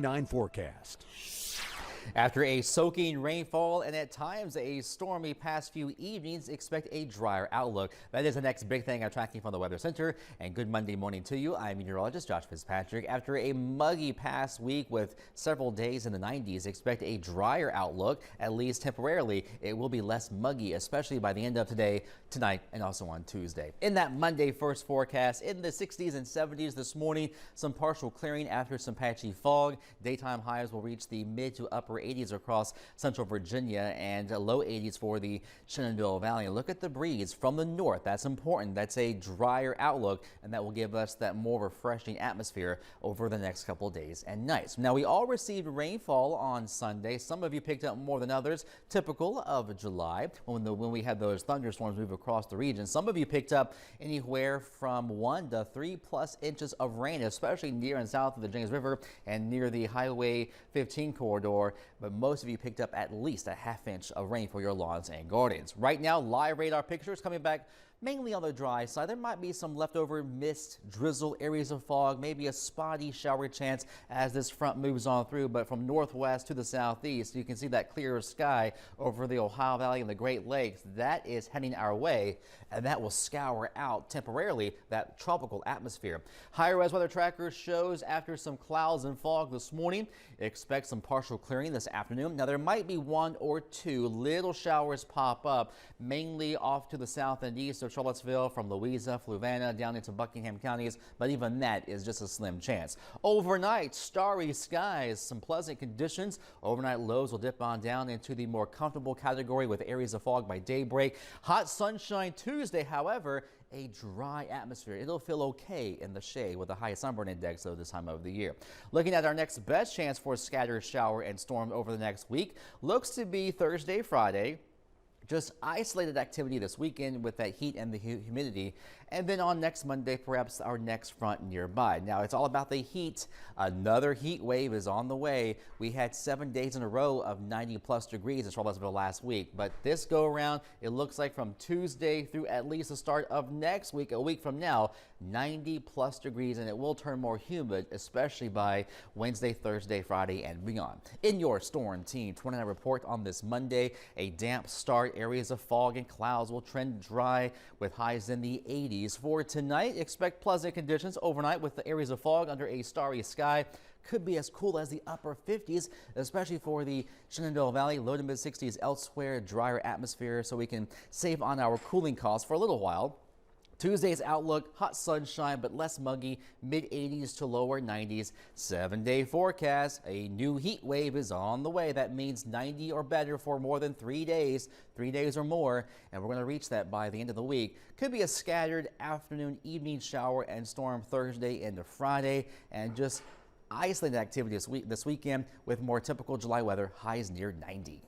9 forecast. After a soaking rainfall and at times a stormy past few evenings, expect a drier outlook. That is the next big thing I'm tracking from the Weather Center. And good Monday morning to you. I'm meteorologist Josh Fitzpatrick. After a muggy past week with several days in the 90s, expect a drier outlook, at least temporarily. It will be less muggy, especially by the end of today, tonight, and also on Tuesday. In that Monday first forecast, in the 60s and 70s this morning, some partial clearing after some patchy fog. Daytime highs will reach the mid to upper 80s across central Virginia and low 80s for the Shenandoah Valley. Look at the breeze from the north. That's important. That's a drier outlook, and that will give us that more refreshing atmosphere over the next couple days and nights. Now, we all received rainfall on Sunday. Some of you picked up more than others, typical of July when we had those thunderstorms move across the region. Some of you picked up anywhere from 1 to 3+ inches of rain, especially near and south of the James River and near the Highway 15 corridor. But most of you picked up at least a ½ inch of rain for your lawns and gardens. Right now, live radar pictures coming back mainly on the dry side. There might be some leftover mist, drizzle, areas of fog, maybe a spotty shower chance as this front moves on through. But from northwest to the southeast, you can see that clearer sky over the Ohio Valley and the Great Lakes. That is heading our way, and that will scour out temporarily that tropical atmosphere. Higher res weather tracker shows after some clouds and fog this morning, expect some partial clearing this afternoon. Now, there might be 1 or 2 little showers pop up, mainly off to the south and east of Charlottesville, from Louisa, Fluvanna, down into Buckingham counties, but even that is just a slim chance. Overnight, starry skies, some pleasant conditions. Overnight lows will dip on down into the more comfortable category with areas of fog by daybreak. Hot sunshine Tuesday, however, a dry atmosphere. It'll feel okay in the shade with a high sunburn index though this time of the year. Looking at our next best chance for a scattered shower and storm over the next week, looks to be Thursday, Friday. Just isolated activity this weekend with that heat and the humidity. And then on next Monday, perhaps our next front nearby. Now, it's all about the heat. Another heat wave is on the way. We had 7 days in a row of 90+ degrees in Charlottesville last week. But this go around, it looks like from Tuesday through at least the start of next week, a week from now, 90+ degrees, and it will turn more humid, especially by Wednesday, Thursday, Friday, and beyond. In your Storm Team 29 report on this Monday, a damp start. Areas of fog and clouds will trend dry with highs in the 80s. For tonight, expect pleasant conditions overnight with the areas of fog under a starry sky. Could be as cool as the upper 50s, especially for the Shenandoah Valley. Low to mid 60s elsewhere, drier atmosphere, so we can save on our cooling costs for a little while. Tuesday's outlook, hot sunshine, but less muggy, mid 80s to lower 90s. 7-day forecast, a new heat wave is on the way. That means 90 or better for more than 3 days or more. And we're going to reach that by the end of the week. Could be a scattered afternoon, evening shower and storm Thursday into Friday, and just isolated activity this weekend with more typical July weather, highs near 90.